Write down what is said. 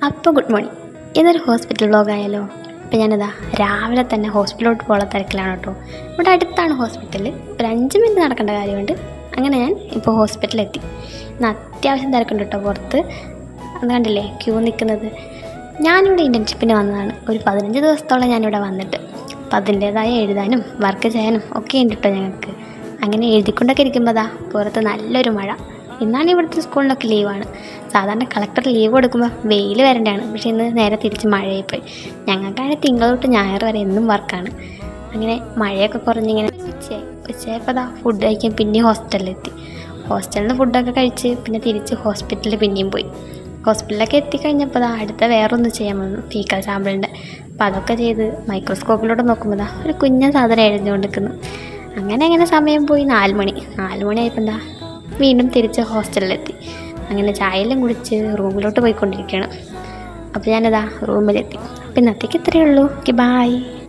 അപ്പോൾ good morning. ഇതൊരു hospital വ്ളോഗായാലോ. അപ്പോൾ ഞാനിതാ രാവിലെ തന്നെ ഹോസ്പിറ്റലിലോട്ട് പോകാനുള്ള തിരക്കിലാണ് കേട്ടോ. ഇവിടെ അടുത്താണ് ഹോസ്പിറ്റൽ, ഒരു 5 മിനിറ്റ് നടക്കേണ്ട കാര്യമുണ്ട്. അങ്ങനെ ഞാൻ ഇപ്പോൾ ഹോസ്പിറ്റലിലെത്തി. ഇന്ന് അത്യാവശ്യം തിരക്കുണ്ട് കേട്ടോ പുറത്ത്. അത് കണ്ടില്ലേ ക്യൂ നിൽക്കുന്നത്. ഞാനിവിടെ ഇൻറ്റേൺഷിപ്പിന് വന്നതാണ്. ഒരു 15 ദിവസത്തോളം ഞാനിവിടെ വന്നിട്ട്. അപ്പോൾ അതിൻ്റേതായ എഴുതാനും വർക്ക് ചെയ്യാനും ഒക്കെ ഉണ്ട് കേട്ടോ ഞങ്ങൾക്ക്. അങ്ങനെ എഴുതിക്കൊണ്ടൊക്കെ ഇരിക്കുമ്പോൾ അതാ പുറത്ത് നല്ലൊരു മഴ. ഇന്നാണ് ഇവിടുത്തെ സ്കൂളിലൊക്കെ ലീവാണ്. സാധാരണ കളക്ടർ ലീവ് കൊടുക്കുമ്പോൾ വെയിൽ വരേണ്ടതാണ്, പക്ഷേ ഇന്ന് നേരെ തിരിച്ച് മഴയായിപ്പോയി. ഞങ്ങൾക്കാണെങ്കിൽ തിങ്കൾ തൊട്ട് ഞായർ വരെ എന്നും വർക്കാണ്. അങ്ങനെ മഴയൊക്കെ കുറഞ്ഞിങ്ങനെ ഉച്ചയായപ്പോൾ അതാ ഫുഡ് കഴിക്കാൻ പിന്നെയും ഹോസ്പിറ്റലിലെത്തി. ഹോസ്റ്റലിൽ നിന്ന് ഫുഡൊക്കെ കഴിച്ച് പിന്നെ തിരിച്ച് ഹോസ്പിറ്റലിൽ പിന്നെയും പോയി. ഹോസ്പിറ്റലിലൊക്കെ എത്തിക്കഴിഞ്ഞപ്പോൾ അതാ അടുത്ത വേറൊന്നും ചെയ്യാൻ വന്നു, ഫീക്കൽ സാമ്പിളിൻ്റെ. അപ്പോൾ അതൊക്കെ ചെയ്ത് മൈക്രോസ്കോപ്പിലൂടെ നോക്കുമ്പോൾ അതാ ഒരു കുഞ്ഞൻ സാധനം എഴുതിക്കൊണ്ട് നിൽക്കുന്നു. അങ്ങനെ സമയം പോയി 4 മണി ആയപ്പോൾ എന്താ വീണ്ടും തിരിച്ച് ഹോസ്റ്റലിലെത്തി. അങ്ങനെ ചായയെല്ലാം കുടിച്ച് റൂമിലോട്ട് പോയിക്കൊണ്ടിരിക്കുകയാണ്. അപ്പോൾ ഞാനിതാ റൂമിലെത്തി. അപ്പോൾ ഇന്നത്തേക്ക് ഇത്രയേ ഉള്ളൂ. Okay, bye.